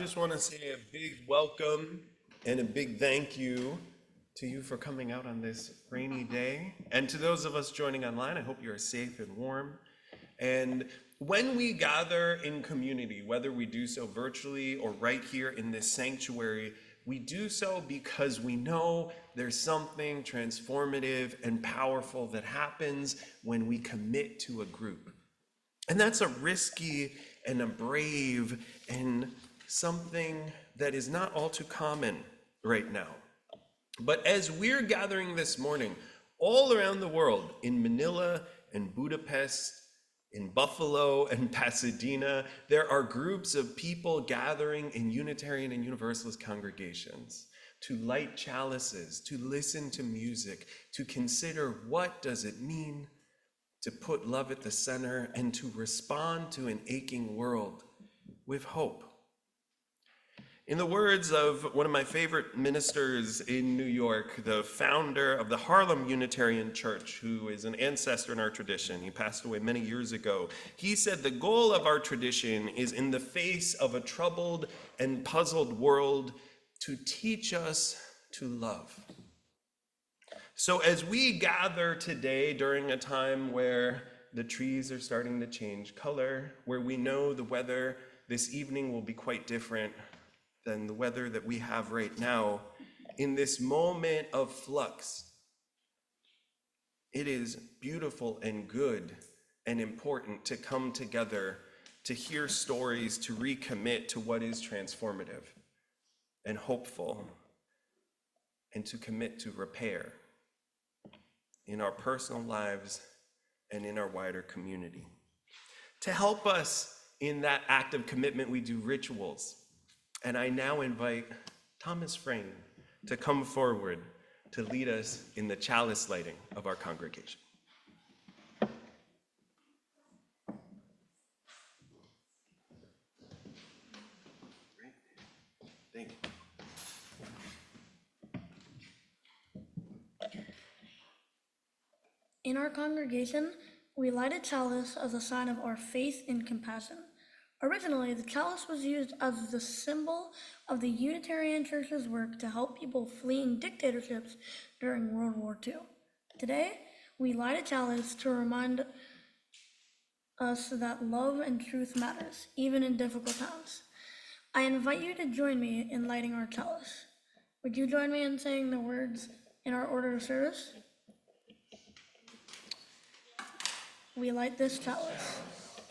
Just want to say a big welcome and a big thank you to you for coming out on this rainy day. And to those of us joining online, I hope you are safe and warm. And when we gather in community, whether we do so virtually or right here in this sanctuary, we do so because we know there's something transformative and powerful that happens when we commit to a group. And that's a risky and a brave and something that is not all too common right now. But as we're gathering this morning, all around the world, in Manila and Budapest, in Buffalo and Pasadena, there are groups of people gathering in Unitarian and Universalist congregations to light chalices, to listen to music, to consider what does it mean to put love at the center and to respond to an aching world with hope. In the words of one of my favorite ministers in New York, the founder of the Harlem Unitarian Church, who is an ancestor in our tradition, he passed away many years ago, he said, "The goal of our tradition is in the face of a troubled and puzzled world to teach us to love." So as we gather today during a time where the trees are starting to change color, where we know the weather this evening will be quite different than the weather that we have right now, in this moment of flux, it is beautiful and good and important to come together, to hear stories, to recommit to what is transformative and hopeful, and to commit to repair in our personal lives and in our wider community. To help us in that act of commitment, we do rituals. And I now invite Thomas Frame to come forward to lead us in the chalice lighting of our congregation. Great. Thank you. In our congregation, we light a chalice as a sign of our faith and compassion. Originally, the chalice was used as the symbol of the Unitarian Church's work to help people fleeing dictatorships during World War II. Today, we light a chalice to remind us that love and truth matters, even in difficult times. I invite you to join me in lighting our chalice. Would you join me in saying the words in our order of service? We light this chalice.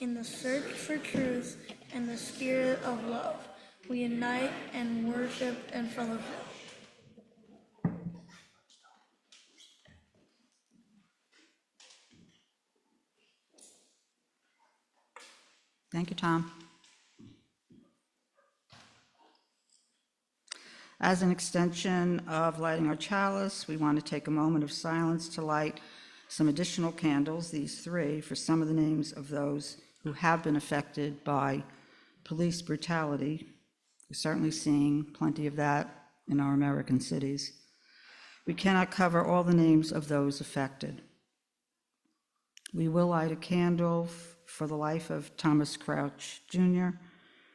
In the search for truth and the spirit of love, we unite and worship and fellowship. Thank you, Tom. As an extension of lighting our chalice, we want to take a moment of silence to light some additional candles, these three, for some of the names of those who have been affected by police brutality. We're certainly seeing plenty of that in our American cities. We cannot cover all the names of those affected. We will light a candle for the life of Thomas Crouch Jr.,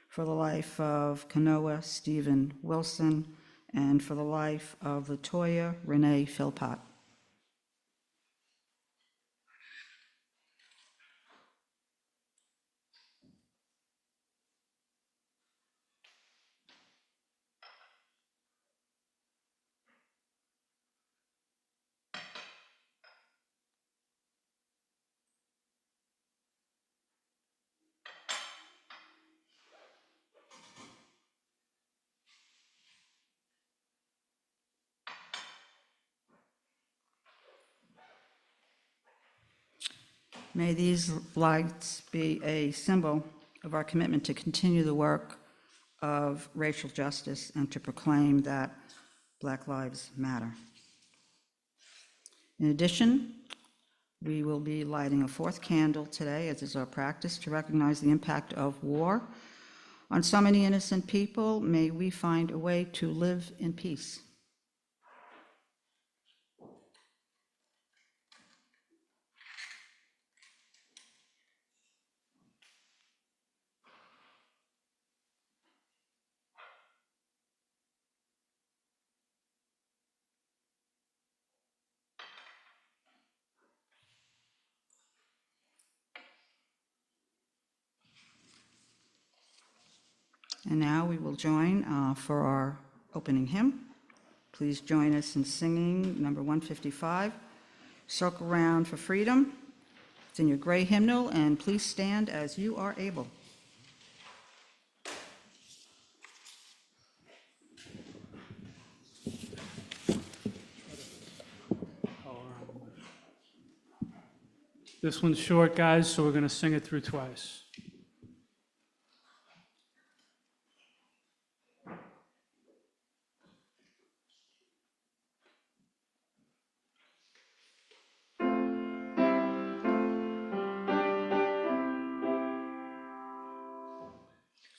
for the life of Kanoa Stephen Wilson, and for the life of Latoya Renee Philpott. May these lights be a symbol of our commitment to continue the work of racial justice and to proclaim that Black Lives Matter. In addition, we will be lighting a fourth candle today, as is our practice, to recognize the impact of war on so many innocent people. May we find a way to live in peace. And now we will join for our opening hymn. Please join us in singing number 155, Circle Round for Freedom. It's in your gray hymnal, and please stand as you are able. This one's short, guys, so we're going to sing it through twice.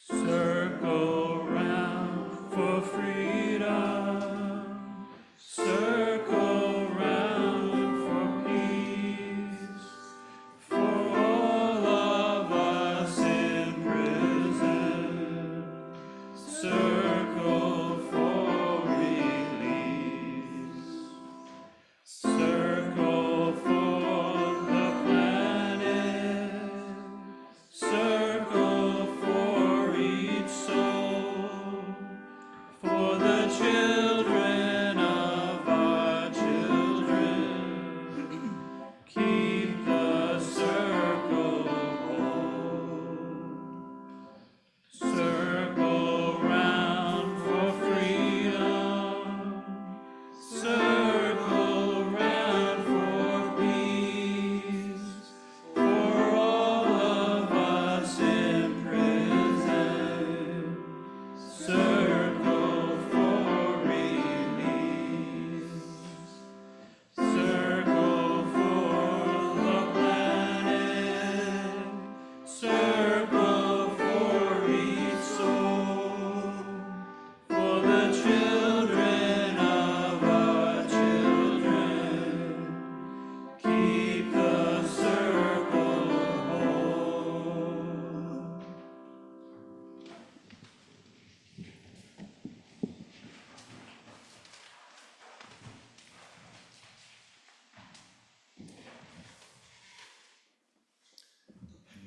Circle round for freedom. Circle round for peace. For all of us in prison. Circle for release. Circle for the planet. Circle for each soul, for the children of our children. Keep the circle whole. Circle round for freedom. Circle round for peace. For all of us in prison. Circle for release. Circle for the planet. Circle for each soul. For the children of our children. Keep the circle whole.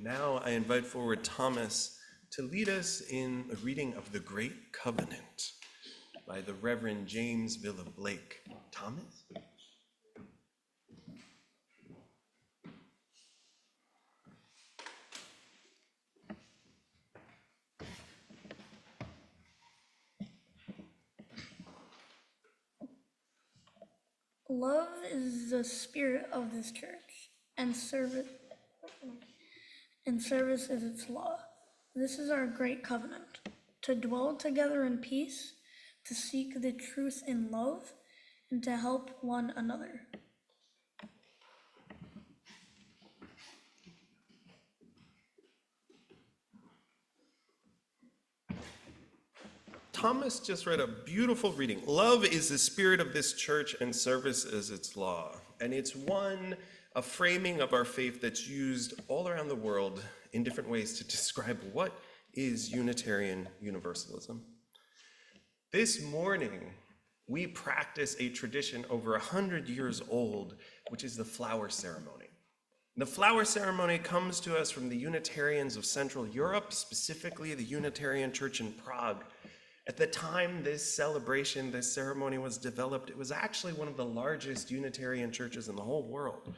Now I invite forward Thomas to lead us in a reading of the Great Covenant by the Reverend James Villa Blake. Thomas? Love is the spirit of this church, and service is its law. This is our great covenant, to dwell together in peace, to seek the truth in love, and to help one another. Thomas just read a beautiful reading. Love is the spirit of this church and service is its law. And it's a framing of our faith that's used all around the world in different ways to describe what is Unitarian Universalism. This morning, we practice a tradition over 100 years old, which is the flower ceremony. The flower ceremony comes to us from the Unitarians of Central Europe, specifically the Unitarian Church in Prague. At the time this ceremony was developed, it was actually one of the largest Unitarian churches in the whole world.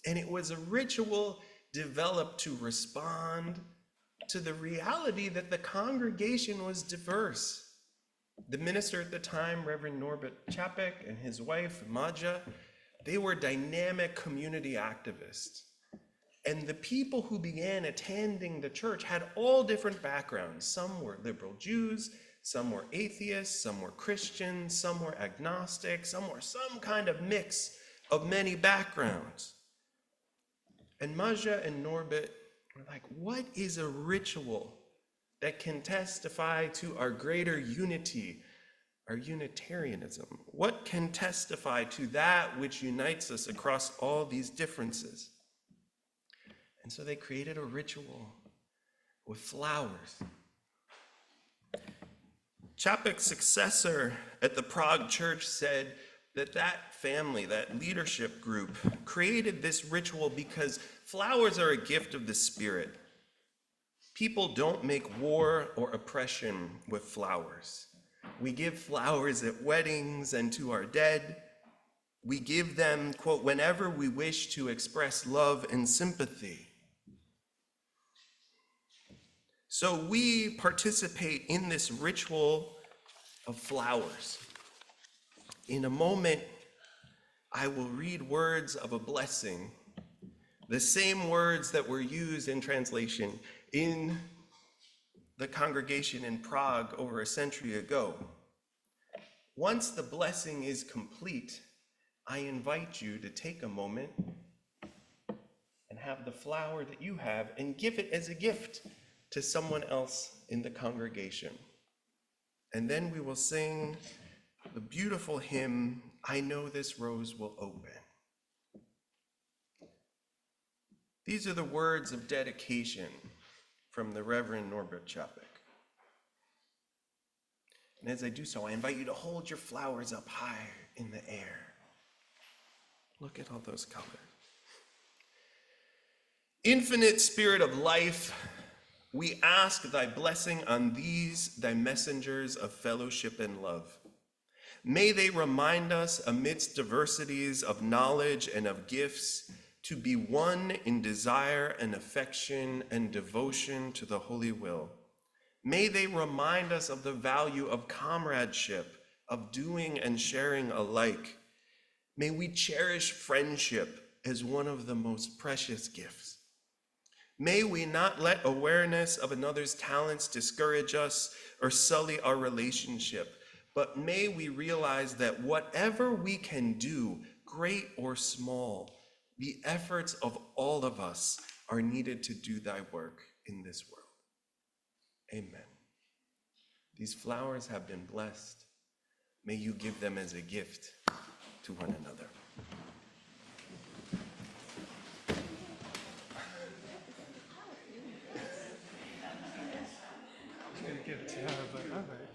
And it was a ritual developed to respond to the reality that the congregation was diverse. The minister at the time, Reverend Norbert Čapek, and his wife, Maja, they were dynamic community activists. And the people who began attending the church had all different backgrounds. Some were liberal Jews, some were atheists, some were Christians, some were agnostic, some were some kind of mix of many backgrounds. And Maja and Norbert were like, what is a ritual that can testify to our greater unity, our Unitarianism? What can testify to that which unites us across all these differences? And so they created a ritual with flowers. Čapek's successor at the Prague church said that family, that leadership group, created this ritual because flowers are a gift of the Spirit. People don't make war or oppression with flowers. We give flowers at weddings and to our dead. We give them, quote, whenever we wish to express love and sympathy. So we participate in this ritual of flowers. In a moment, I will read words of a blessing, the same words that were used in translation in the congregation in Prague over a century ago. Once the blessing is complete, I invite you to take a moment and have the flower that you have and give it as a gift to someone else in the congregation. And then we will sing the beautiful hymn, I Know This Rose Will Open. These are the words of dedication from the Reverend Norbert Chapek. And as I do so, I invite you to hold your flowers up high in the air. Look at all those colors. Infinite Spirit of life, we ask thy blessing on these, thy messengers of fellowship and love. May they remind us amidst diversities of knowledge and of gifts to be one in desire and affection and devotion to the holy will. May they remind us of the value of comradeship, of doing and sharing alike. May we cherish friendship as one of the most precious gifts. May we not let awareness of another's talents discourage us or sully our relationship, but may we realize that whatever we can do, great or small, the efforts of all of us are needed to do thy work in this world. Amen. These flowers have been blessed. May you give them as a gift to one another. Give it to her, but all right.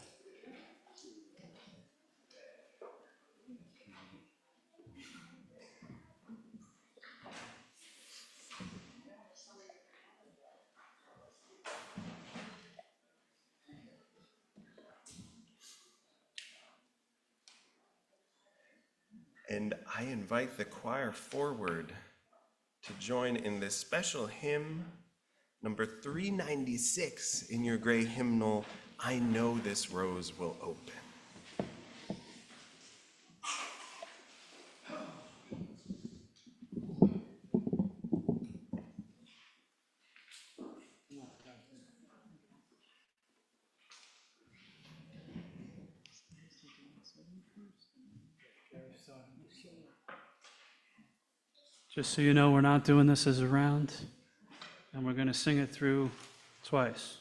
And I invite the choir forward to join in this special hymn, number 396 in your gray hymnal, I Know This Rose Will Open. Just so you know, we're not doing this as a round, and we're going to sing it through twice.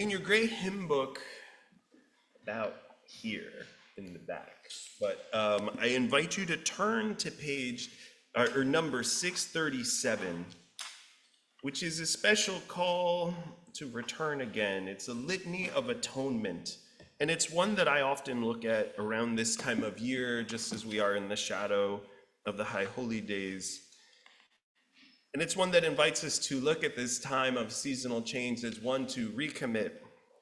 in your gray hymn book, about here in the back, but I invite you to turn to page, or number 637, which is a special call to return again. It's a litany of atonement, and it's one that I often look at around this time of year, just as we are in the shadow of the High Holy Days. And it's one that invites us to look at this time of seasonal change as one to recommit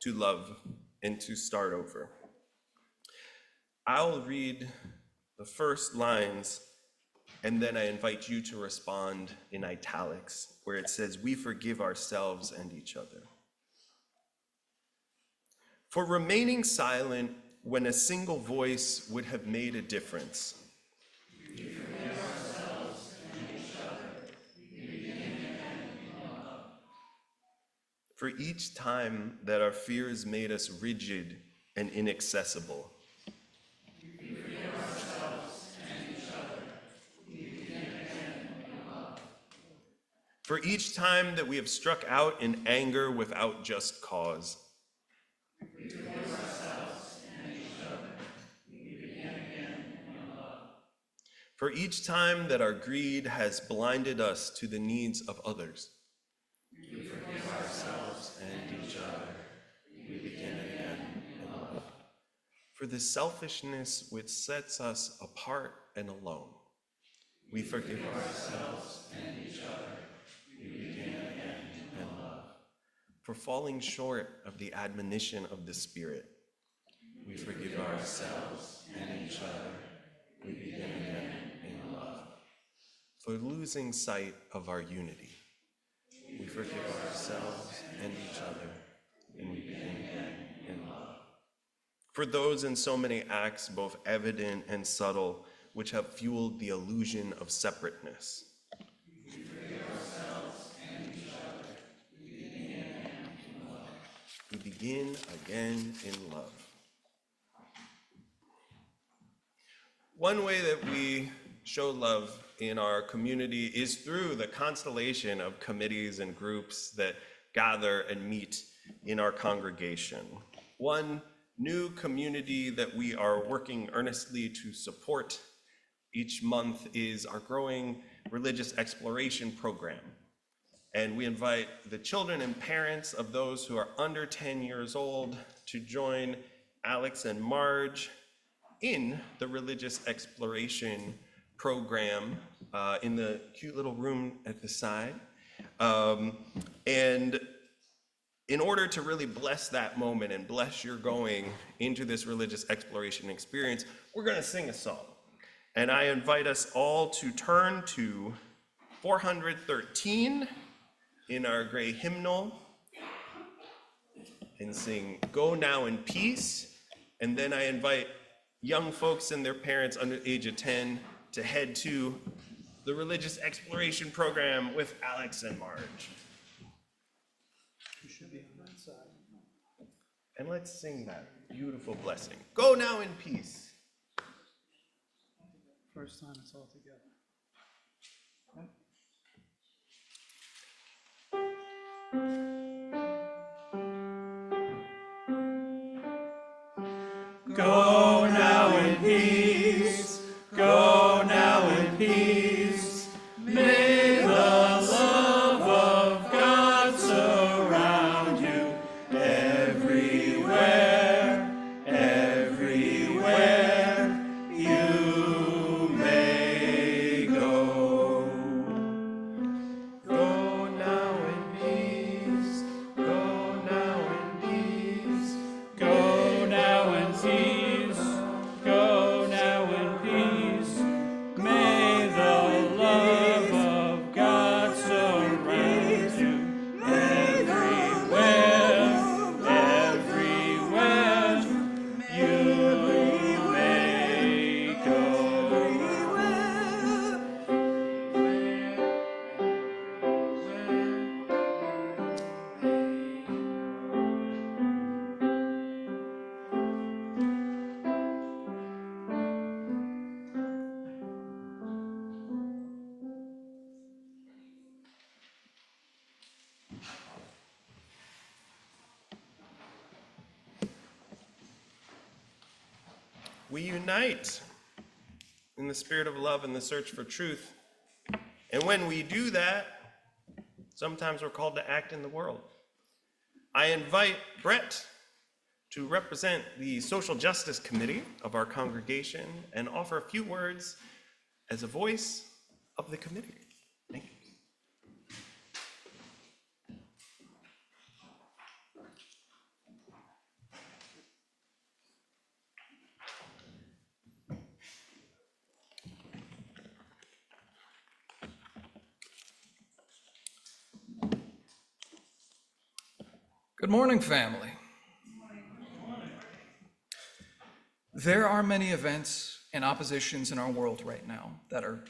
to love and to start over. I'll read the first lines, and then I invite you to respond in italics, where it says, "We forgive ourselves and each other." For remaining silent when a single voice would have made a difference. We forgive ourselves and each other. We begin again in love. For each time that our fears made us rigid and inaccessible. We forgive ourselves and each other. We begin again in love. For each time that we have struck out in anger without just cause. We forgive ourselves and each other. We begin again in love. For each time that our greed has blinded us to the needs of others. We forgive ourselves and each other. We begin again in love. For the selfishness which sets us apart and alone. We forgive ourselves and each other. We begin again in love. For falling short of the admonition of the Spirit. We forgive ourselves and each other. We begin again in love. For losing sight of our unity. We forgive ourselves and each other, and we begin again in love. For those in so many acts, both evident and subtle, which have fueled the illusion of separateness. We forgive ourselves and each other. We begin again in love. We begin again in love. One way that we show love in our community is through the constellation of committees and groups that gather and meet in our congregation. One new community that we are working earnestly to support each month is our growing religious exploration program. And we invite the children and parents of those who are under 10 years old to join Alex and Marge in the religious exploration program in the cute little room at the side. And in order to really bless that moment and bless your going into this religious exploration experience, we're gonna sing a song. And I invite us all to turn to 413 in our gray hymnal and sing "Go Now in Peace." And then I invite young folks and their parents under the age of 10 to head to the religious exploration program with Alex and Marge. You should be on that side. And let's sing that beautiful blessing. Go now in peace. First time it's all together. Go now in peace, go now in peace. May the love of God surround you everywhere, everywhere you may go. Go now in peace, go now in peace. Go now in peace, go now in we unite in the spirit of love and the search for truth. And when we do that, sometimes we're called to act in the world. I invite Brett to represent the Social Justice Committee of our congregation and offer a few words as a voice of the committee. Thank you. Good morning, family. There are many events and oppositions in our world right now that are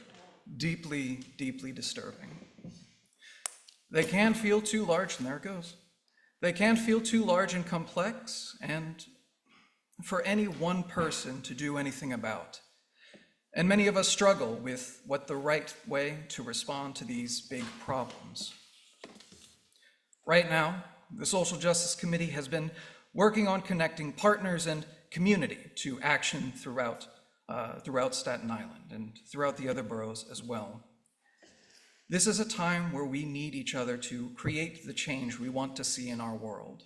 deeply, deeply disturbing. They can feel too large, and there it goes. They can feel too large and complex, and for any one person to do anything about. And many of us struggle with what the right way to respond to these big problems. Right now, the Social Justice Committee has been working on connecting partners and community to action throughout Staten Island and throughout the other boroughs as well. This is a time where we need each other to create the change we want to see in our world.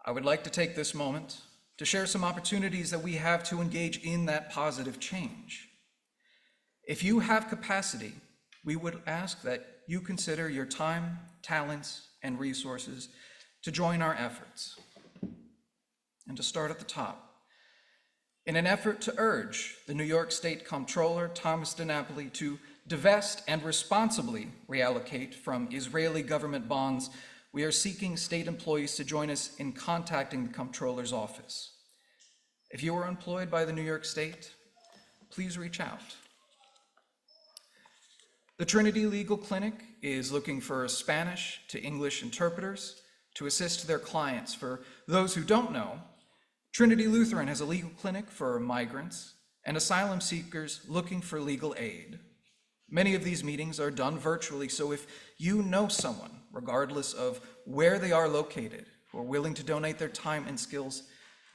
I would like to take this moment to share some opportunities that we have to engage in that positive change. If you have capacity, we would ask that you consider your time, talents, and resources to join our efforts. And to start at the top, in an effort to urge the New York State Comptroller Thomas DiNapoli to divest and responsibly reallocate from Israeli government bonds, we are seeking state employees to join us in contacting the Comptroller's office. If you are employed by the New York State, please reach out. The Trinity Legal Clinic is looking for Spanish to English interpreters to assist their clients. For those who don't know, Trinity Lutheran has a legal clinic for migrants and asylum seekers looking for legal aid. Many of these meetings are done virtually, so if you know someone, regardless of where they are located, who are willing to donate their time and skills,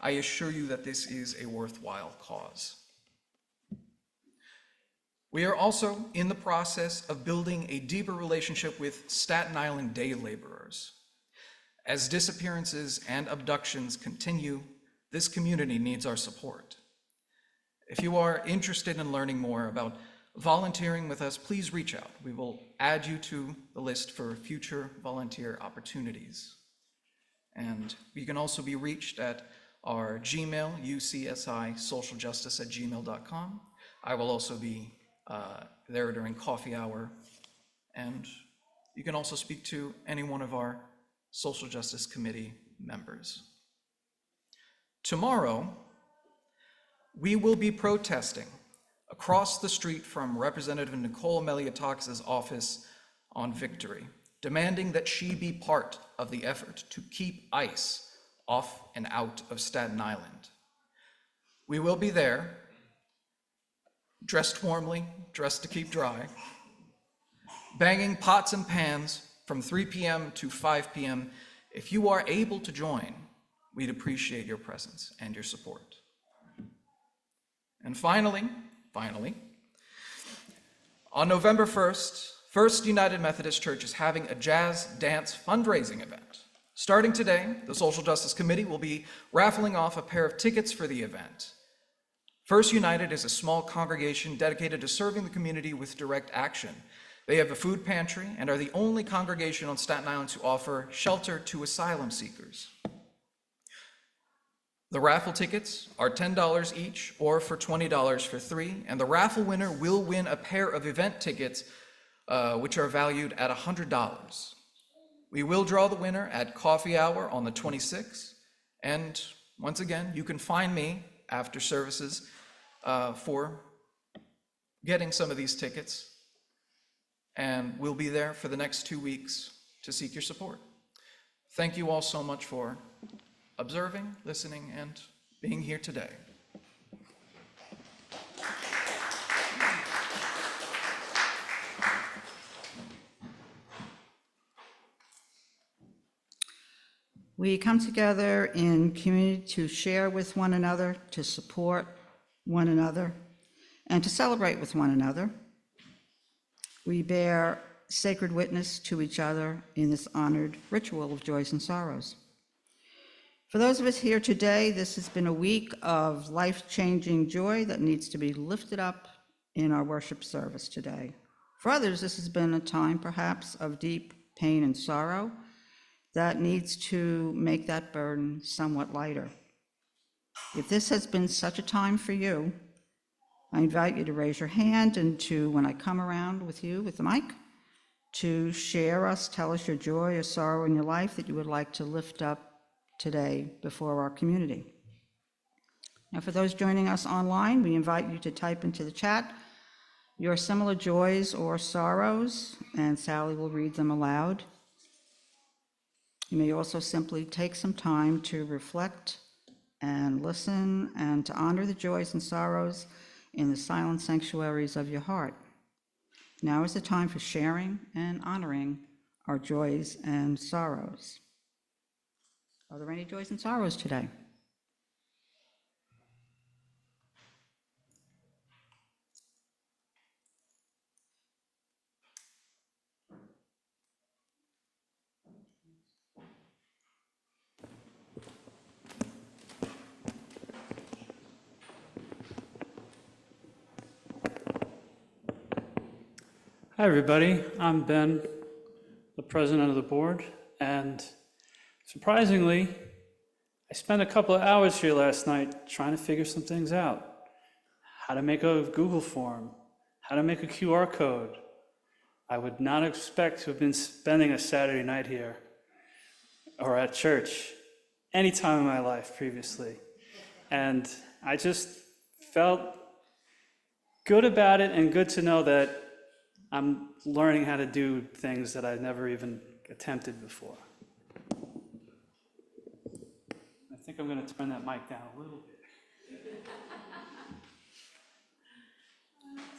I assure you that this is a worthwhile cause. We are also in the process of building a deeper relationship with Staten Island day laborers. As disappearances and abductions continue, this community needs our support. If you are interested in learning more about volunteering with us, please reach out. We will add you to the list for future volunteer opportunities. And you can also be reached at our Gmail, ucsisocialjustice@gmail.com. I will also be there during coffee hour, and you can also speak to any one of our Social Justice Committee members. Tomorrow, we will be protesting across the street from Representative Nicole Meliotakis' office on Victory, demanding that she be part of the effort to keep ICE off and out of Staten Island. We will be there, dressed warmly, dressed to keep dry, banging pots and pans from 3 p.m. to 5 p.m. If you are able to join, we'd appreciate your presence and your support. And finally, on November 1st, First United Methodist Church is having a jazz dance fundraising event. Starting today, the Social Justice Committee will be raffling off a pair of tickets for the event. First United is a small congregation dedicated to serving the community with direct action. They have a food pantry and are the only congregation on Staten Island to offer shelter to asylum seekers. The raffle tickets are $10 each, or for $20 for 3, and the raffle winner will win a pair of event tickets, which are valued at $100. We will draw the winner at coffee hour on the 26th, and once again, you can find me after services for getting some of these tickets, and we'll be there for the next 2 weeks to seek your support. Thank you all so much for observing, listening, and being here today. We come together in community to share with one another, to support one another, and to celebrate with one another. We bear sacred witness to each other in this honored ritual of joys and sorrows. For those of us here today, this has been a week of life-changing joy that needs to be lifted up in our worship service today. For others, this has been a time perhaps of deep pain and sorrow that needs to make that burden somewhat lighter. If this has been such a time for you, I invite you to raise your hand and to, when I come around with you with the mic, to share us, tell us your joy or sorrow in your life that you would like to lift up today before our community. Now, for those joining us online, we invite you to type into the chat your similar joys or sorrows, and Sally will read them aloud. You may also simply take some time to reflect and listen and to honor the joys and sorrows in the silent sanctuaries of your heart. Now is the time for sharing and honoring our joys and sorrows. Are there any joys and sorrows today? Hi, everybody. I'm Ben, the president of the board, and surprisingly, I spent a couple of hours here last night trying to figure some things out. How to make a Google form, how to make a QR code. I would not expect to have been spending a Saturday night here or at church any time in my life previously. And I just felt good about it and good to know that I'm learning how to do things that I've never even attempted before. I think I'm going to turn that mic down a little bit.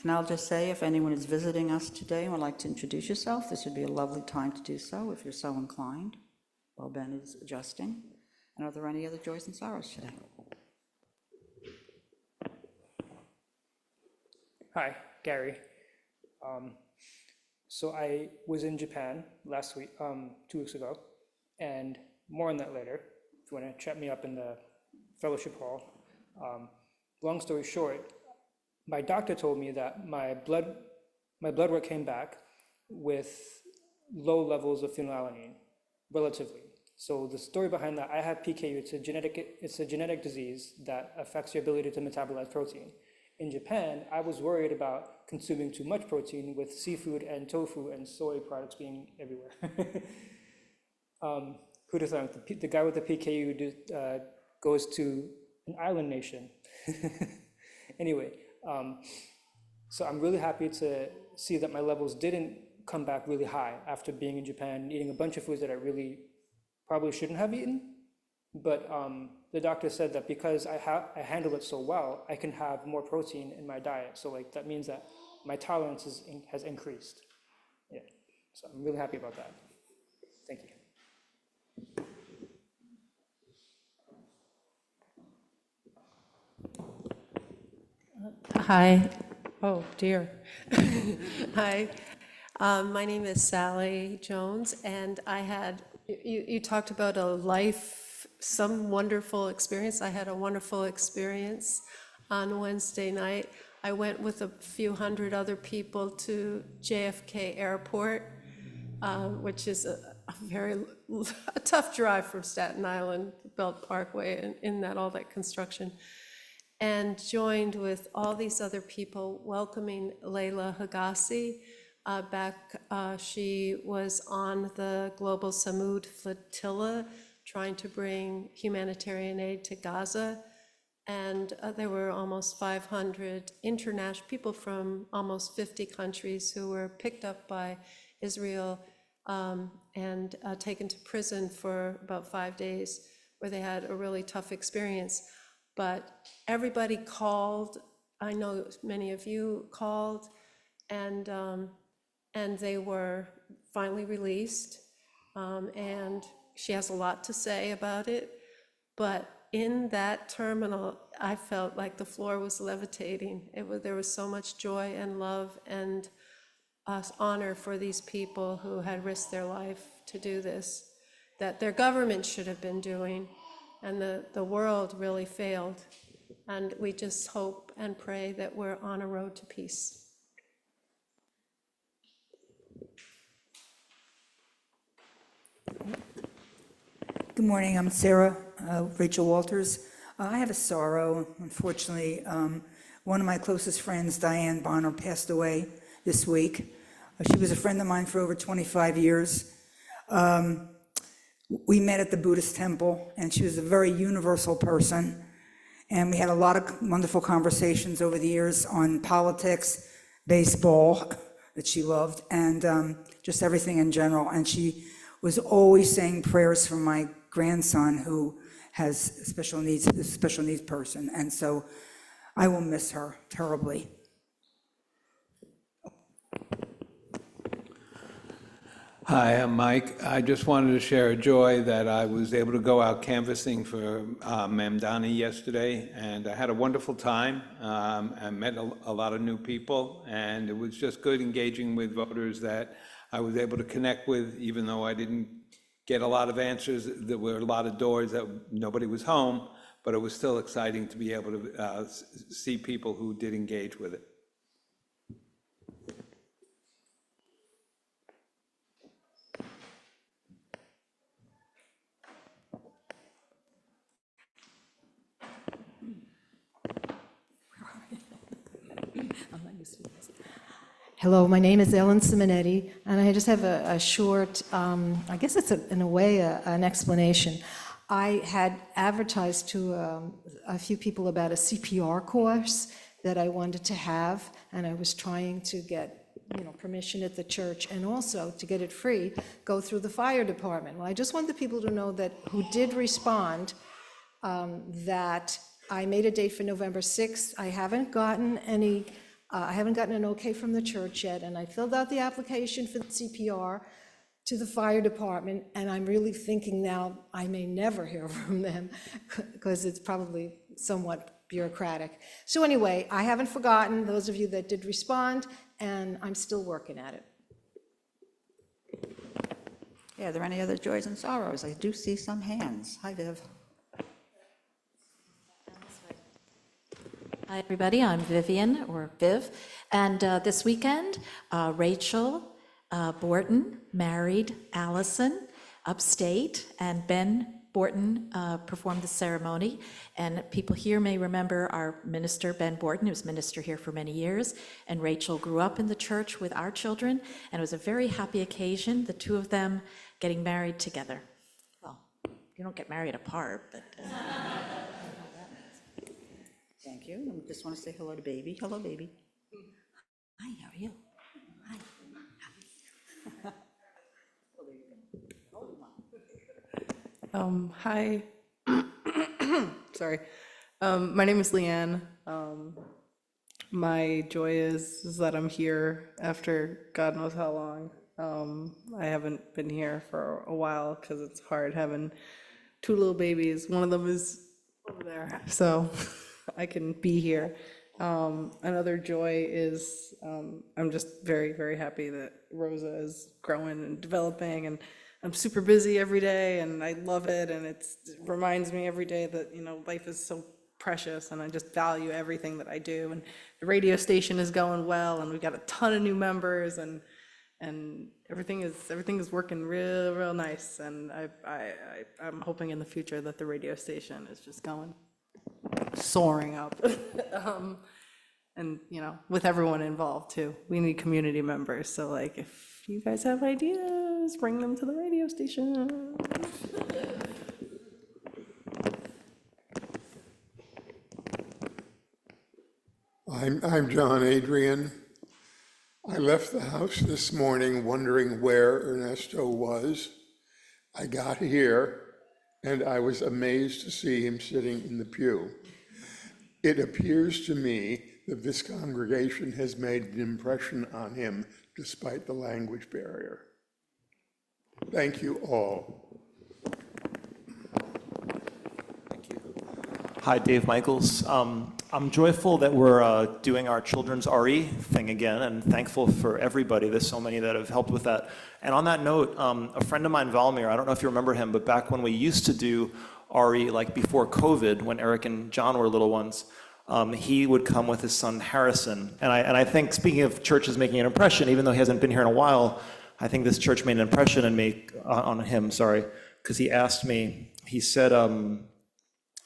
And I'll just say, if anyone is visiting us today and would like to introduce yourself, this would be a lovely time to do so if you're so inclined, while Ben is adjusting. And are there any other joys and sorrows today? Hi, Gary. So I was in Japan last week, 2 weeks ago, and more on that later, if you want to chat me up in the fellowship hall. Long story short, my doctor told me that my blood work came back with low levels of phenylalanine, relatively. So the story behind that, I have PKU. It's a genetic disease that affects your ability to metabolize protein. In Japan, I was worried about consuming too much protein with seafood and tofu and soy products being everywhere. Who'd have thought? The guy with the PKU goes to an island nation. Anyway, so I'm really happy to see that my levels didn't come back really high after being in Japan, eating a bunch of foods that I really probably shouldn't have eaten. But the doctor said that because I handle it so well, I can have more protein in my diet. So like that means that my tolerance has increased. Yeah, so I'm really happy about that. Thank you. Hi. Oh, dear. Hi. My name is Sally Jones, and you talked about some wonderful experience. I had a wonderful experience on Wednesday night. I went with a few hundred other people to JFK Airport, which is a tough drive from Staten Island, Belt Parkway, and in that all that construction, and joined with all these other people welcoming Layla Hagassi back. She was on the Global Samud Flotilla trying to bring humanitarian aid to Gaza. And there were almost 500 international people from almost 50 countries who were picked up by Israel and taken to prison for about 5 days, where they had a really tough experience. But everybody called. I know many of you called, and they were finally released. And she has a lot to say about it, but in that terminal, I felt like the floor was levitating. There was so much joy and love and honor for these people who had risked their life to do this, that their government should have been doing, and the world really failed. And we just hope and pray that we're on a road to peace. Good morning, I'm Sarah, Rachel Walters. I have a sorrow, unfortunately. One of my closest friends, Diane Bonner, passed away this week. She was a friend of mine for over 25 years. We met at the Buddhist temple, and she was a very universal person. And we had a lot of wonderful conversations over the years on politics, baseball, that she loved, and just everything in general. And she was always saying prayers for my grandson who has special needs, a special needs person. And so I will miss her terribly. Hi, I'm Mike. I just wanted to share a joy that I was able to go out canvassing for Mamdani yesterday, and I had a wonderful time. I met a lot of new people, and it was just good engaging with voters that I was able to connect with, even though I didn't get a lot of answers. There were a lot of doors that nobody was home, but it was still exciting to be able to see people who did engage with it. Hello, my name is Ellen Simonetti, and I just have a short, I guess it's in a way an explanation. I had advertised to a few people about a CPR course that I wanted to have, and I was trying to get permission at the church, and also to get it free, go through the fire department. Well, I just want the people to know that who did respond, that I made a date for November 6th. I haven't gotten an okay from the church yet, and I filled out the application for the CPR to the fire department, and I'm really thinking now I may never hear from them because it's probably somewhat bureaucratic. So anyway, I haven't forgotten those of you that did respond, and I'm still working at it. Yeah, are there any other joys and sorrows? I do see some hands. Hi, Viv. Hi, everybody. I'm Vivian, or Viv, and this weekend, Rachel Borton married Allison upstate, and Ben Borton performed the ceremony. And people here may remember our minister, Ben Borton, who was minister here for many years, and Rachel grew up in the church with our children, and it was a very happy occasion, the two of them getting married together. Well, you don't get married apart, but... Thank you. I just want to say hello to baby. Hello, baby. Hi, how are you? Hi. Hi. Sorry. My name is Leanne. My joy is that I'm here after God knows how long. I haven't been here for a while because it's hard having two little babies. One of them is over there, so I can be here. Another joy is I'm just very, very happy that Rosa is growing and developing, and I'm super busy every day, and I love it, and it reminds me every day that, life is so precious, and I just value everything that I do. And the radio station is going well, and we've got a ton of new members, and everything is working real nice. And I'm hoping in the future that the radio station is just going soaring up. And with everyone involved too. We need community members, so like if you guys have ideas, bring them to the radio station. I'm John Adrian. I left the house this morning wondering where Ernesto was. I got here and I was amazed to see him sitting in the pew. It appears to me that this congregation has made an impression on him despite the language barrier. Thank you all. Hi, Dave Michaels. I'm joyful that we're doing our children's RE thing again, and thankful for everybody. There's so many that have helped with that. And on that note, a friend of mine, Valmir, I don't know if you remember him, but back when we used to do RE, like before COVID, when Eric and John were little ones, he would come with his son Harrison. And I think, speaking of churches making an impression, even though he hasn't been here in a while, I think this church made an impression on him, sorry, because he asked me, he said,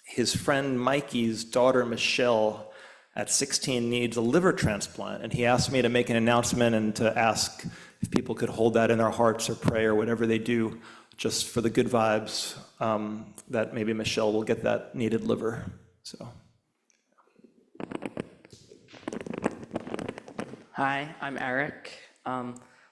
his friend Mikey's daughter Michelle at 16 needs a liver transplant, and he asked me to make an announcement and to ask if people could hold that in their hearts or pray or whatever they do, just for the good vibes, that maybe Michelle will get that needed liver. So. Hi, I'm Eric.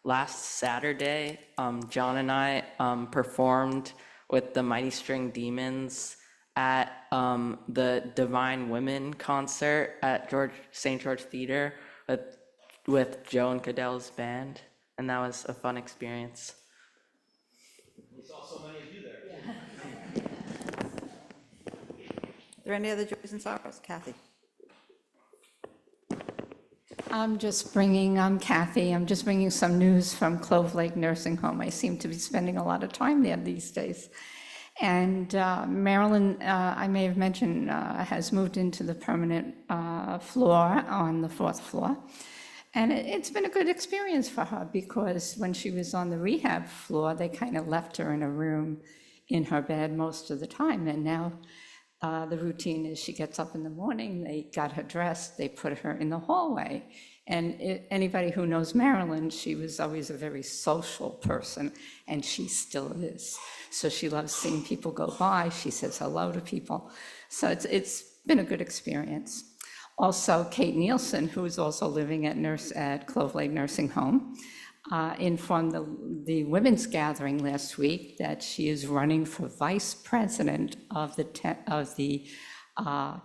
Last Saturday, John and I performed with the Mighty String Demons at the Divine Women concert at St. George Theater with Joe and Cadell's band, and that was a fun experience. We saw so many of you there. Are there any other joys and sorrows? Kathy? I'm Kathy. I'm just bringing some news from Clove Lake Nursing Home. I seem to be spending a lot of time there these days. And Marilyn, I may have mentioned, has moved into the permanent floor on the 4th floor. And it's been a good experience for her, because when she was on the rehab floor, they kind of left her in a room in her bed most of the time. And now the routine is she gets up in the morning, they got her dressed, they put her in the hallway. And anybody who knows Marilyn, she was always a very social person, and she still is. So she loves seeing people go by. She says hello to people. So it's been a good experience. Also, Kate Nielsen, who is also living at Clove Lake Nursing Home, informed the women's gathering last week that she is running for vice president of the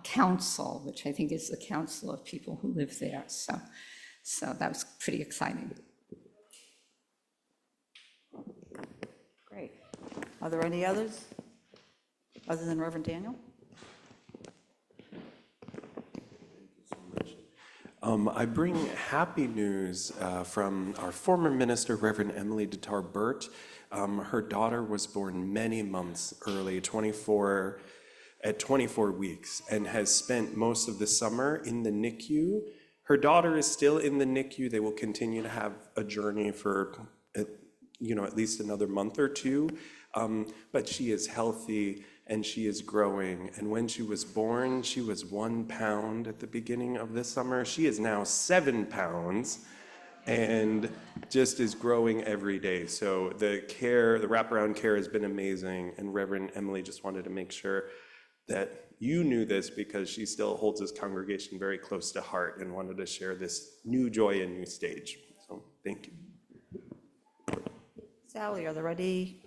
council, which I think is the council of people who live there. So that was pretty exciting. Great. Are there any others, other than Reverend Daniel? I bring happy news from our former minister, Reverend Emily DeTar-Burt. Her daughter was born many months early, at 24 weeks, and has spent most of the summer in the NICU. Her daughter is still in the NICU. They will continue to have a journey for at least another month or two, but she is healthy and she is growing. And when she was born, she was 1 pound at the beginning of this summer. She is now 7 pounds and just is growing every day. So the wraparound care has been amazing. And Reverend Emily just wanted to make sure that you knew this, because she still holds this congregation very close to heart and wanted to share this new joy and new stage. So thank you. Sally, are there any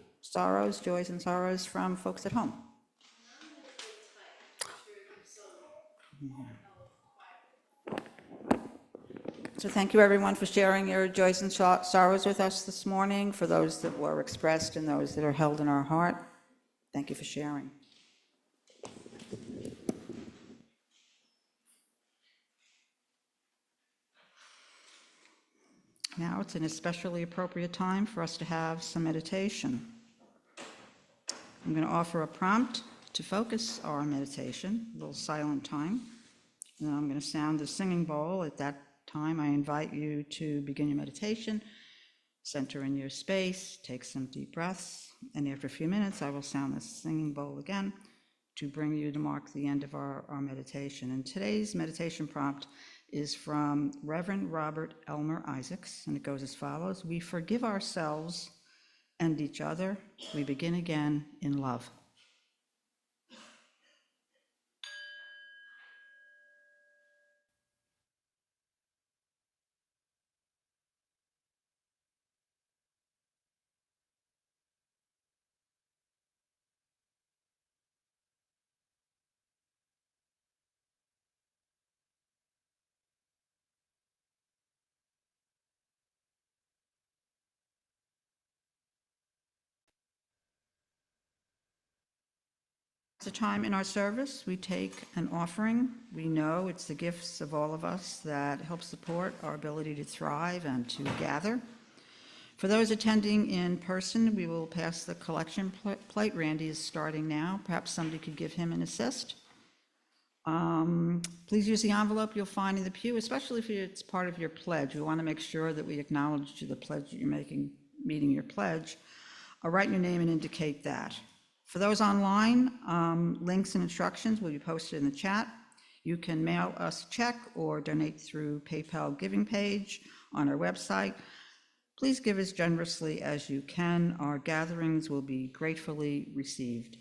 joys and sorrows from folks at home? So thank you, everyone, for sharing your joys and sorrows with us this morning, for those that were expressed and those that are held in our heart. Thank you for sharing. Now it's an especially appropriate time for us to have some meditation. I'm going to offer a prompt to focus our meditation, a little silent time. And I'm going to sound the singing bowl. At that time, I invite you to begin your meditation, center in your space, take some deep breaths, and after a few minutes, I will sound the singing bowl again to bring you to mark the end of our meditation. And today's meditation prompt is from Reverend Robert Elmer Isaacs, and it goes as follows: we forgive ourselves and each other, we begin again in love. The time in our service, we take an offering. We know it's the gifts of all of us that help support our ability to thrive and to gather. For those attending in person, we will pass the collection plate. Randy is starting now. Perhaps somebody could give him an assist. Please use the envelope you'll find in the pew, especially if it's part of your pledge. We want to make sure that we acknowledge to the pledge that you're making, meeting your pledge. Write your name and indicate that. For those online, links and instructions will be posted in the chat. You can mail us a check or donate through PayPal giving page on our website. Please give as generously as you can. Our gatherings will be gratefully received.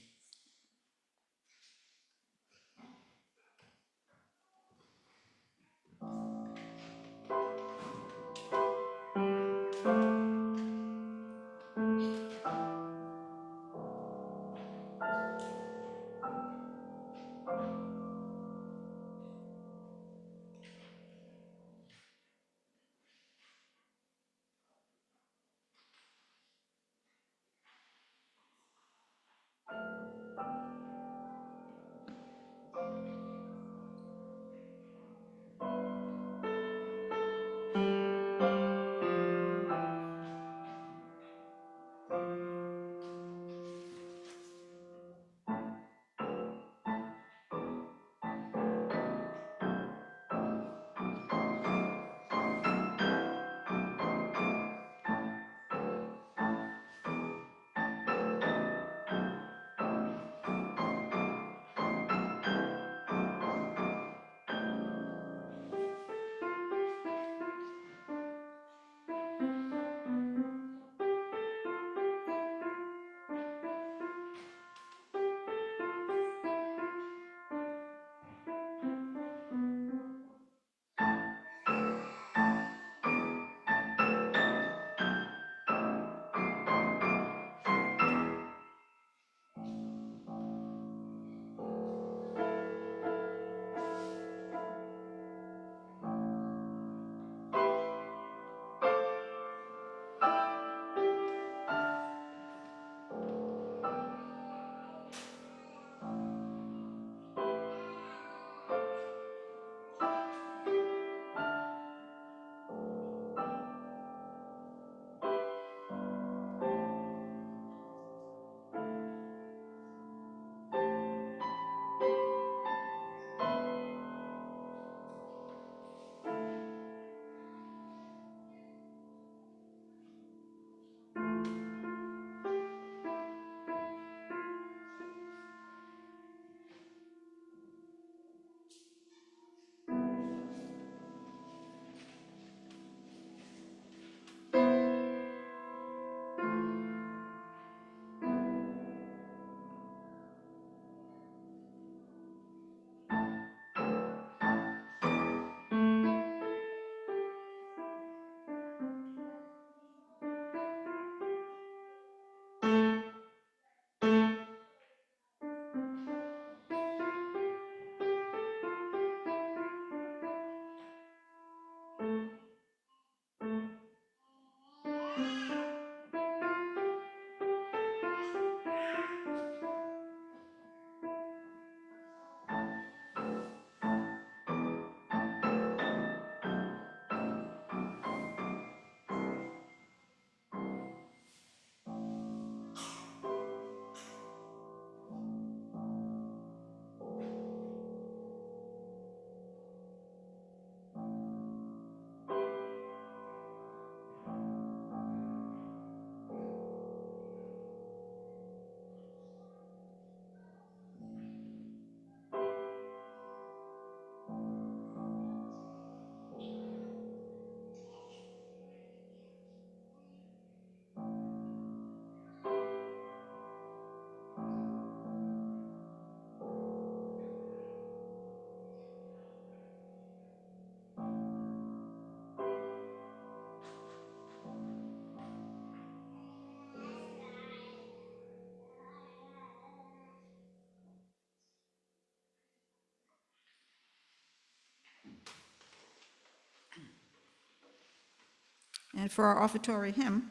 And for our offertory hymn,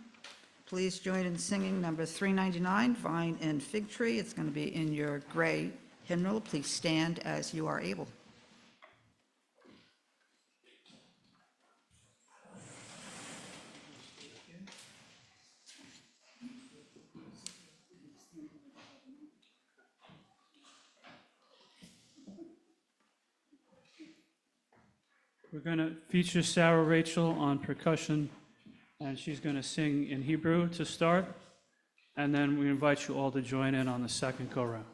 please join in singing number 399, Vine and Fig Tree. It's going to be in your gray Hymn roll, please stand as you are able. We're going to feature Sarah Rachel on percussion, and she's going to sing in Hebrew to start, and then we invite you all to join in on the second go-round.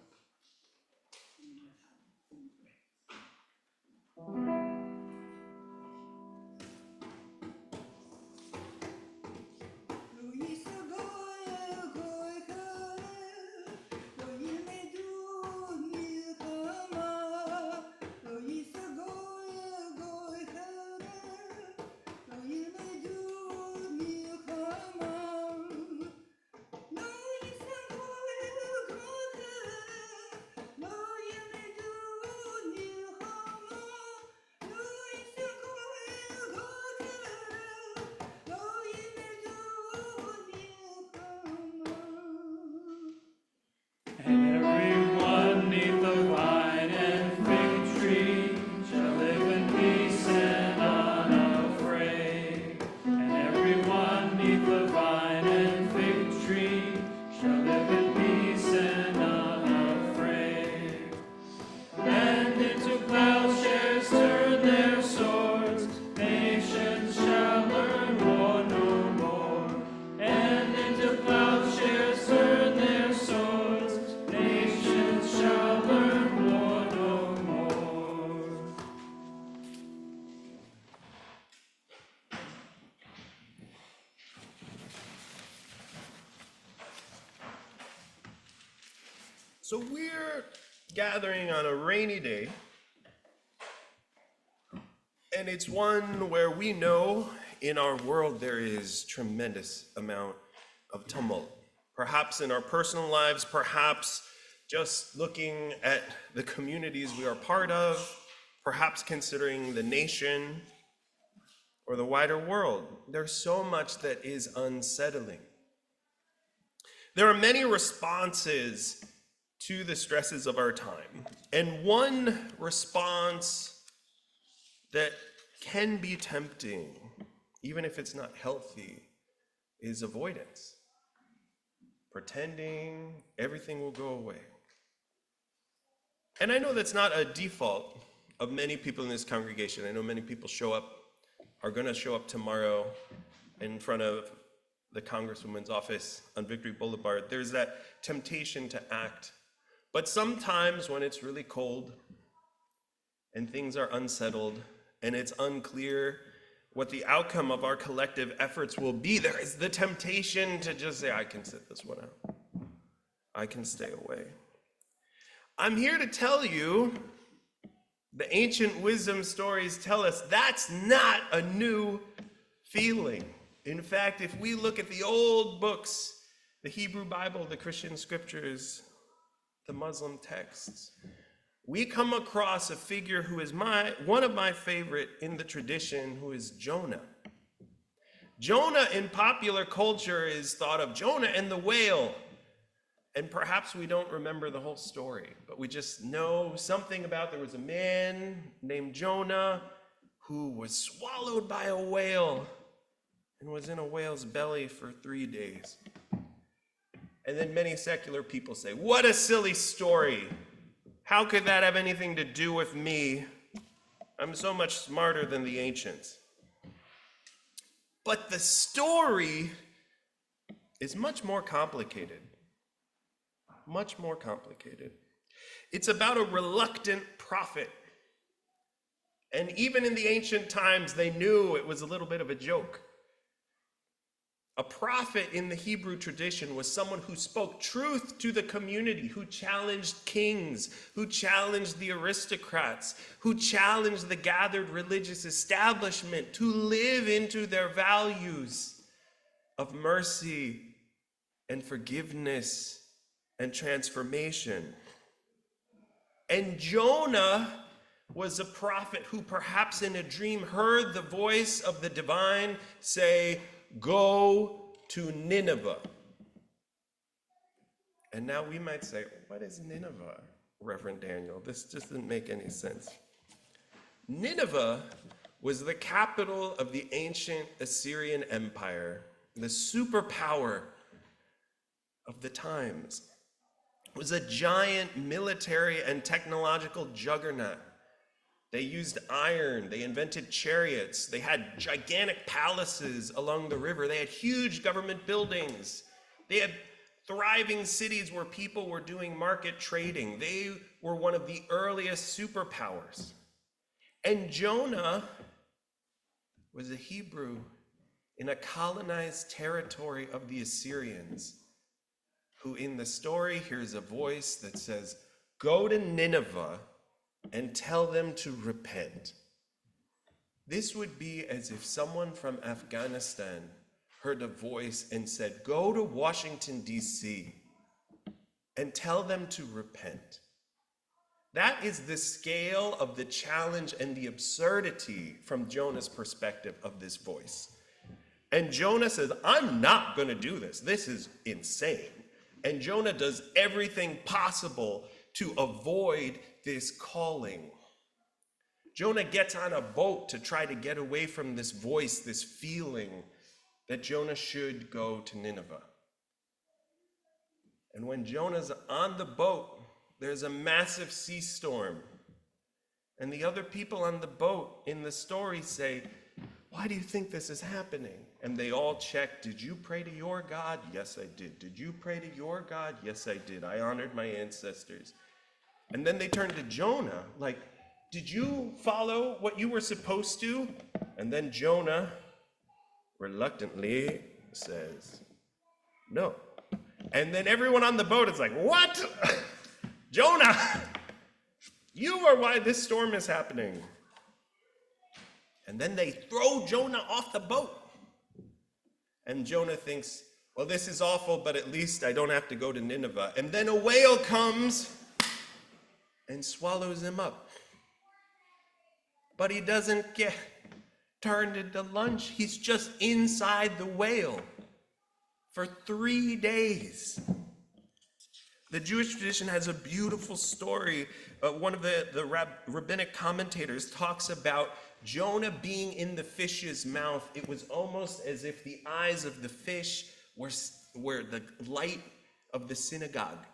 And everyone neath the vine and fig tree shall live in peace and unafraid. And everyone neath the vine and fig tree shall live in peace and unafraid. And into plowshares turn their swords, nations shall learn war no more. And into plowshares turn their swords, nations shall learn war no more. So we're gathering on a rainy day, and it's one where we know in our world there is tremendous amount of tumult. Perhaps in our personal lives, perhaps just looking at the communities we are part of, perhaps considering the nation or the wider world. There's so much that is unsettling. There are many responses to the stresses of our time, and one response that can be tempting, even if it's not healthy, is avoidance. Pretending everything will go away. And I know that's not a default of many people in this congregation. I know many people are going to show up tomorrow in front of the Congresswoman's office on Victory Boulevard. There's that temptation to act. But sometimes when it's really cold and things are unsettled and it's unclear what the outcome of our collective efforts will be, there is the temptation to just say, I can sit this one out. I can stay away. I'm here to tell you, the ancient wisdom stories tell us that's not a new feeling. In fact, if we look at the old books, the Hebrew Bible, the Christian scriptures, the Muslim texts, we come across a figure who is one of my favorite in the tradition, who is Jonah. Jonah in popular culture is thought of Jonah and the whale. And perhaps we don't remember the whole story, but we just know something about there was a man named Jonah who was swallowed by a whale and was in a whale's belly for 3 days. And then many secular people say, what a silly story. How could that have anything to do with me? I'm so much smarter than the ancients. But the story is much more complicated. Much more complicated. It's about a reluctant prophet. And even in the ancient times, they knew it was a little bit of a joke. A prophet in the Hebrew tradition was someone who spoke truth to the community, who challenged kings, who challenged the aristocrats, who challenged the gathered religious establishment to live into their values of mercy and forgiveness and transformation. And Jonah was a prophet who perhaps in a dream heard the voice of the divine say, go to Nineveh. And now we might say, what is Nineveh? Reverend Daniel. This just didn't make any sense. Nineveh was the capital of the ancient Assyrian Empire, the superpower of the times. It was a giant military and technological juggernaut. They used iron, they invented chariots, they had gigantic palaces along the river, they had huge government buildings, they had thriving cities where people were doing market trading. They were one of the earliest superpowers. And Jonah was a Hebrew in a colonized territory of the Assyrians, who in the story hears a voice that says, "Go to Nineveh and tell them to repent." This would be as if someone from Afghanistan heard a voice and said, "Go to Washington, D.C. and tell them to repent." That is the scale of the challenge and the absurdity from Jonah's perspective of this voice. And Jonah says, "I'm not going to do this. This is insane." And Jonah does everything possible to avoid this calling. Jonah gets on a boat to try to get away from this voice, this feeling that Jonah should go to Nineveh. And when Jonah's on the boat, there's a massive sea storm. And the other people on the boat in the story say, "Why do you think this is happening?" And they all check, "Did you pray to your God?" "Yes, I did." "Did you pray to your God?" "Yes, I did. I honored my ancestors." And then they turn to Jonah, like, "Did you follow what you were supposed to?" And then Jonah reluctantly says, "No." And then everyone on the boat is like, "What? Jonah, you are why this storm is happening." And then they throw Jonah off the boat. And Jonah thinks, "Well, this is awful, but at least I don't have to go to Nineveh." And then a whale comes and swallows him up. But he doesn't get turned into lunch. He's just inside the whale for 3 days. The Jewish tradition has a beautiful story. One of the rabbinic commentators talks about Jonah being in the fish's mouth. It was almost as if the eyes of the fish were the light of the synagogue.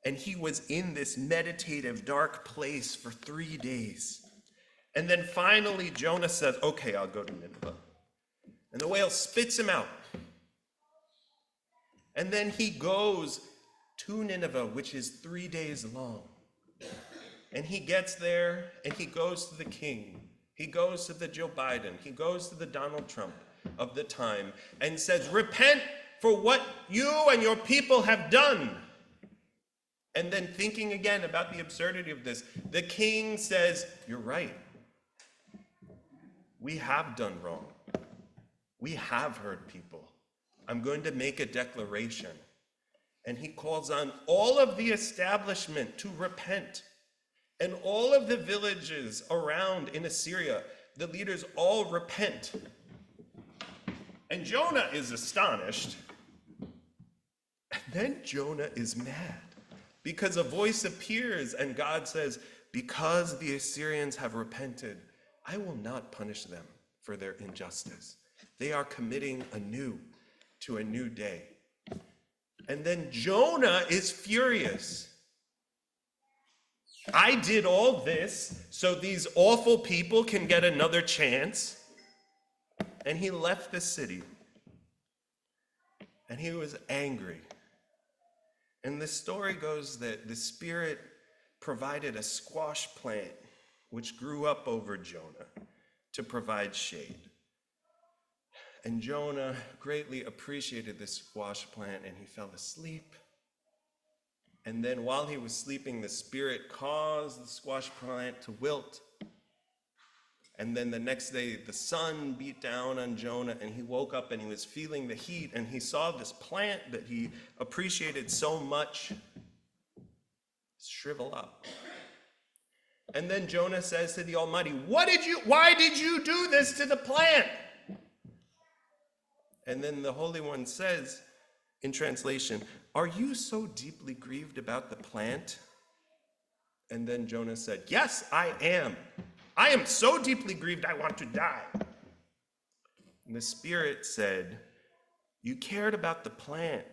And he was in this meditative, dark place for 3 days. And then finally, Jonah says, "Okay, I'll go to Nineveh." And the whale spits him out. And then he goes to Nineveh, which is 3 days long. And he gets there, and he goes to the king. He goes to the Joe Biden. He goes to the Donald Trump of the time and says, "Repent for what you and your people have done." And then thinking again about the absurdity of this, the king says, "You're right. We have done wrong. We have hurt people. I'm going to make a declaration." And he calls on all of the establishment to repent. And all of the villages around in Assyria, the leaders all repent. And Jonah is astonished. And then Jonah is mad because a voice appears and God says, "Because the Assyrians have repented, I will not punish them for their injustice. They are committing anew to a new day." And then Jonah is furious. I did all this so these awful people can get another chance. And he left the city. And he was angry. And the story goes that the Spirit provided a squash plant which grew up over Jonah to provide shade. And Jonah greatly appreciated this squash plant, and he fell asleep. And then while he was sleeping, the Spirit caused the squash plant to wilt. And then the next day, the sun beat down on Jonah, and he woke up and he was feeling the heat, and he saw this plant that he appreciated so much shrivel up. And then Jonah says to the Almighty, why did you do this to the plant? And then the Holy One says, in translation, "Are you so deeply grieved about the plant And then Jonah said, "Yes, I am. I am so deeply grieved, I want to die." And the Spirit said, "You cared about the plant,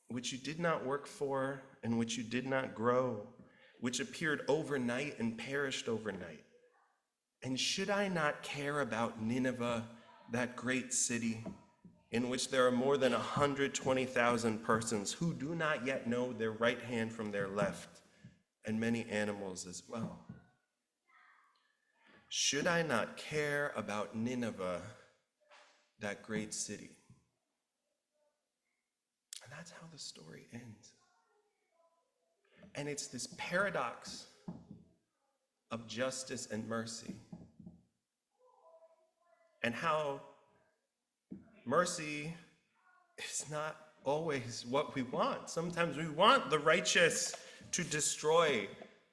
which you did not work for, and which you did not grow, which appeared overnight and perished overnight. And should I not care about Nineveh, that great city, in which there are more than 120,000 persons who do not yet know their right hand from their left, and many animals as well? Should I not care about Nineveh, that great city?" And that's how the story ends. And it's this paradox of justice and mercy, and how mercy is not always what we want. Sometimes we want the righteous to destroy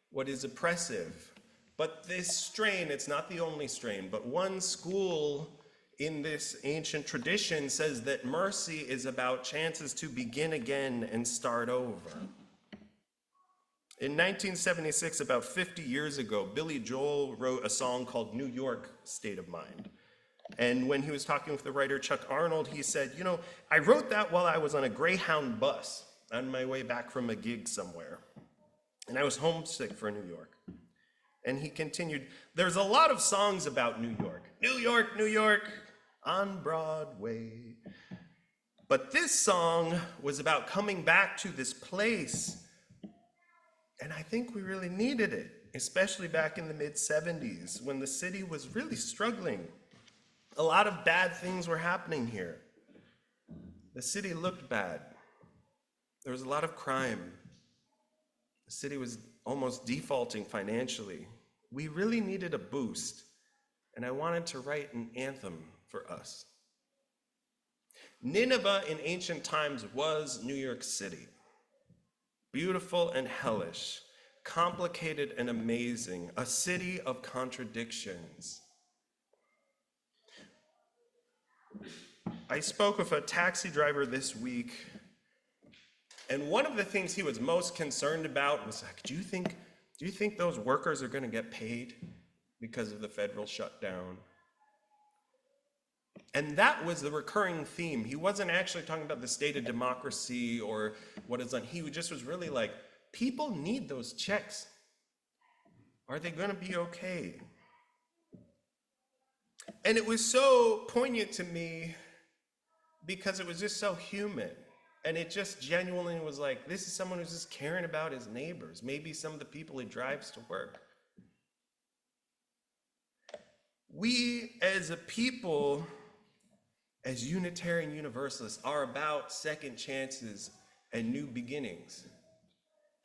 what is oppressive. But this strain, it's not the only strain, but one school in this ancient tradition says that mercy is about chances to begin again and start over. In 1976, about 50 years ago, Billy Joel wrote a song called New York State of Mind. And when he was talking with the writer Chuck Arnold, he said, "I wrote that while I was on a Greyhound bus on my way back from a gig somewhere. And I was homesick for New York." And he continued, "There's a lot of songs about New York. New York, New York, on Broadway. But this song was about coming back to this place. And I think we really needed it, especially back in the mid-'70s when the city was really struggling. A lot of bad things were happening here. The city looked bad. There was a lot of crime. The city was almost defaulting financially. We really needed a boost, and I wanted to write an anthem for us. Nineveh in ancient times was New York City. Beautiful and hellish, complicated and amazing, a city of contradictions. I spoke with a taxi driver this week, and one of the things he was most concerned about was like, do you think those workers are going to get paid because of the federal shutdown? And that was the recurring theme. He wasn't actually talking about the state of democracy or what is done. He just was really like, people need those checks. Are they going to be okay? And it was so poignant to me because it was just so human. And it just genuinely was like, this is someone who's just caring about his neighbors, maybe some of the people he drives to work. We as a people, as Unitarian Universalists, are about second chances and new beginnings.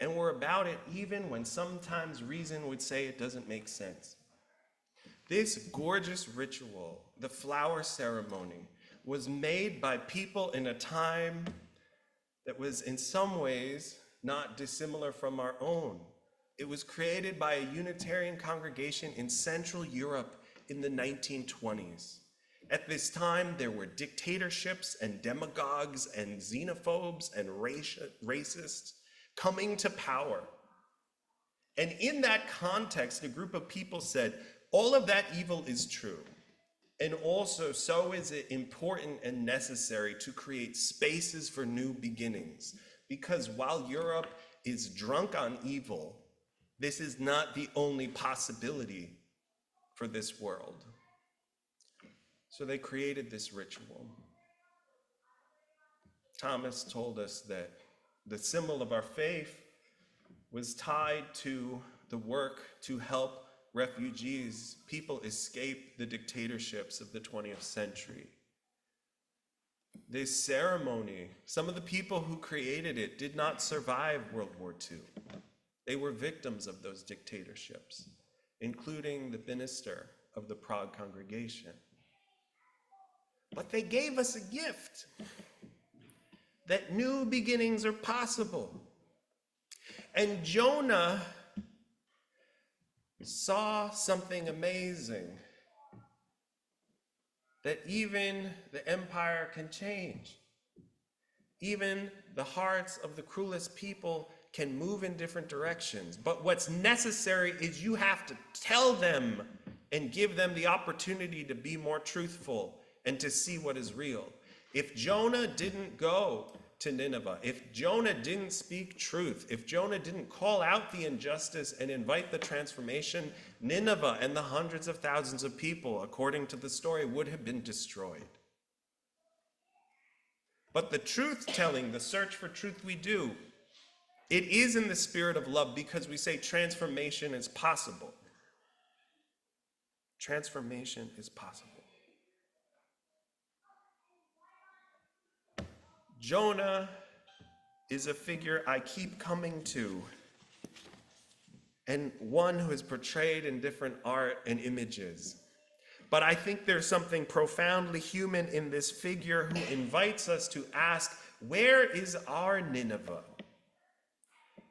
And we're about it even when sometimes reason would say it doesn't make sense. This gorgeous ritual, the flower ceremony, was made by people in a time that was in some ways not dissimilar from our own. It was created by a Unitarian congregation in Central Europe in the 1920s. At this time, there were dictatorships and demagogues and xenophobes and racists coming to power. And in that context, a group of people said, all of that evil is true. And also, so is it important and necessary to create spaces for new beginnings. Because while Europe is drunk on evil, this is not the only possibility for this world. So they created this ritual. Thomas told us that the symbol of our faith was tied to the work to help refugees, people escape the dictatorships of the 20th century. This ceremony, some of the people who created it did not survive World War II. They were victims of those dictatorships, including the minister of the Prague congregation. But they gave us a gift, that new beginnings are possible. And Jonah saw something amazing, that even the empire can change. Even the hearts of the cruelest people can move in different directions. But what's necessary is you have to tell them and give them the opportunity to be more truthful and to see what is real. If Jonah didn't go to Nineveh, if Jonah didn't speak truth, if Jonah didn't call out the injustice and invite the transformation, Nineveh and the hundreds of thousands of people, according to the story, would have been destroyed. But the truth-telling, the search for truth we do, it is in the spirit of love because we say transformation is possible. Transformation is possible. Jonah is a figure I keep coming to, and one who is portrayed in different art and images. But I think there's something profoundly human in this figure who invites us to ask, where is our Nineveh?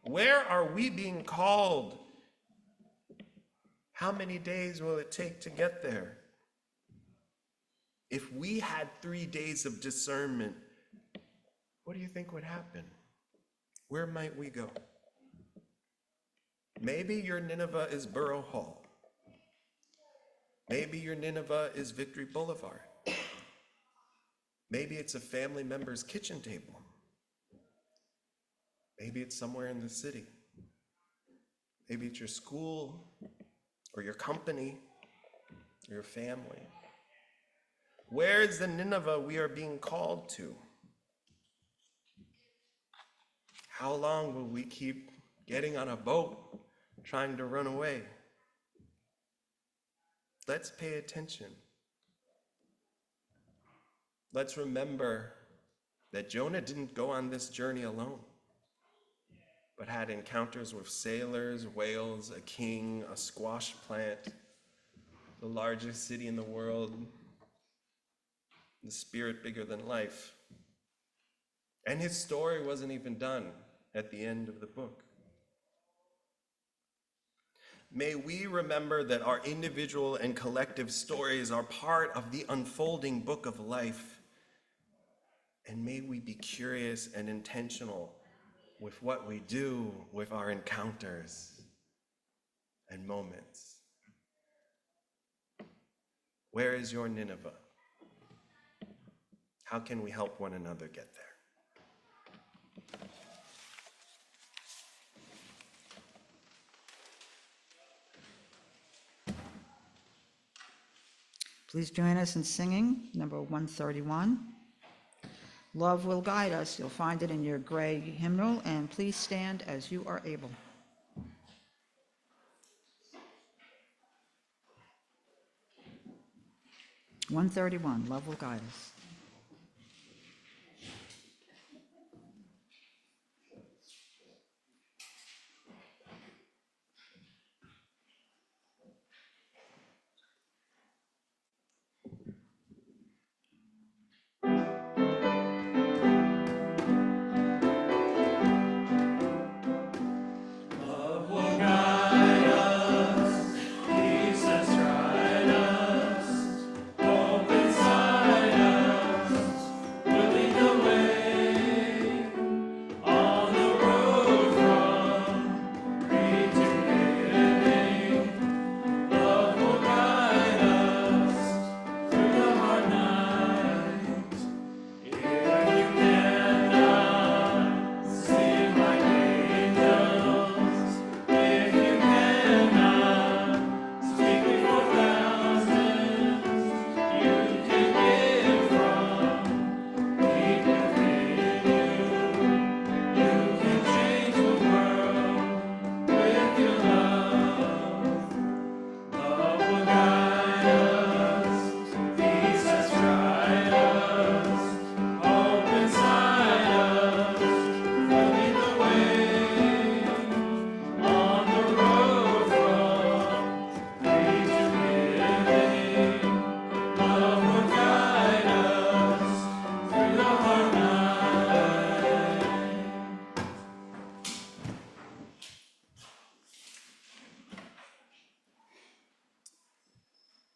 Where are we being called? How many days will it take to get there? If we had 3 days of discernment, what do you think would happen? Where might we go? Maybe your Nineveh is Borough Hall. Maybe your Nineveh is Victory Boulevard. Maybe it's a family member's kitchen table. Maybe it's somewhere in the city. Maybe it's your school or your company or your family. Where is the Nineveh we are being called to? How long will we keep getting on a boat, trying to run away? Let's pay attention. Let's remember that Jonah didn't go on this journey alone, but had encounters with sailors, whales, a king, a squash plant, the largest city in the world, the spirit bigger than life. And his story wasn't even done at the end of the book. May we remember that our individual and collective stories are part of the unfolding book of life. And may we be curious and intentional with what we do with our encounters and moments. Where is your Nineveh? How can we help one another get there? Please join us in singing number 131. Love Will Guide Us. You'll find it in your gray hymnal, and please stand as you are able. 131, Love Will Guide Us.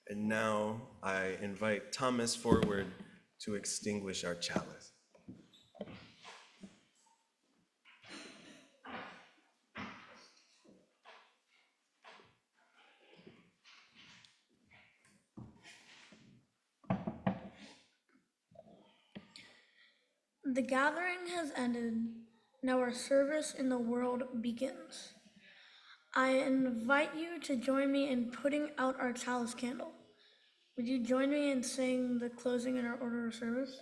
And now I invite Thomas forward to extinguish our chalice. The gathering has ended. Now our service in the world begins. I invite you to join me in putting out our chalice candle. Would you join me in saying the closing in our order of service?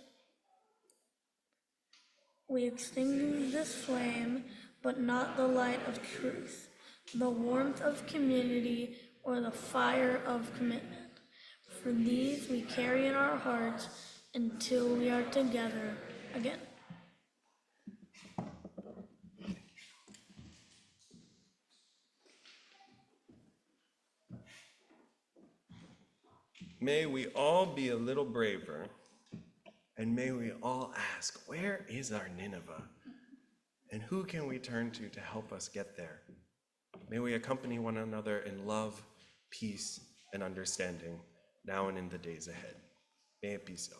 We extinguish this flame, but not the light of truth, the warmth of community, or the fire of commitment. For these we carry in our hearts until we are together again. May we all be a little braver, and may we all ask, where is our Nineveh? And who can we turn to help us get there? May we accompany one another in love, peace, and understanding, now and in the days ahead. May it be so.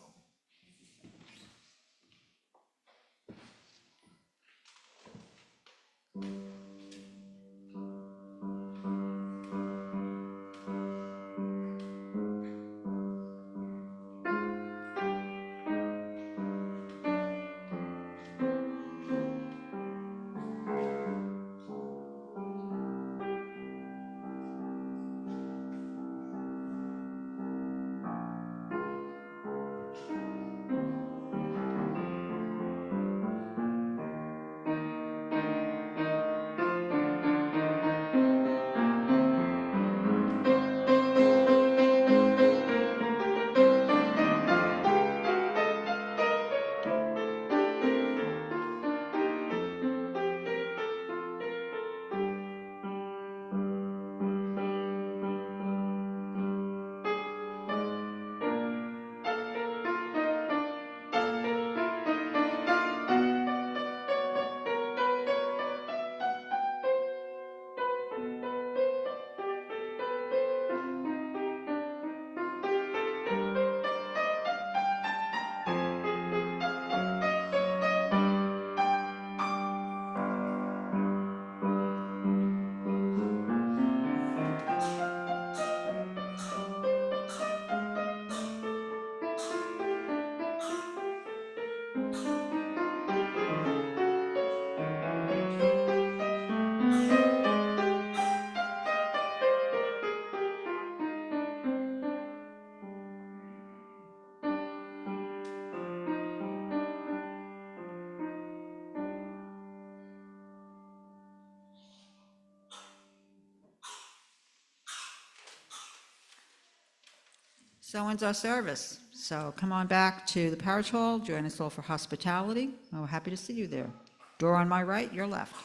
So ends our service. So come on back to the Parish Hall, join us all for hospitality. We're happy to see you there. Door on my right, your left.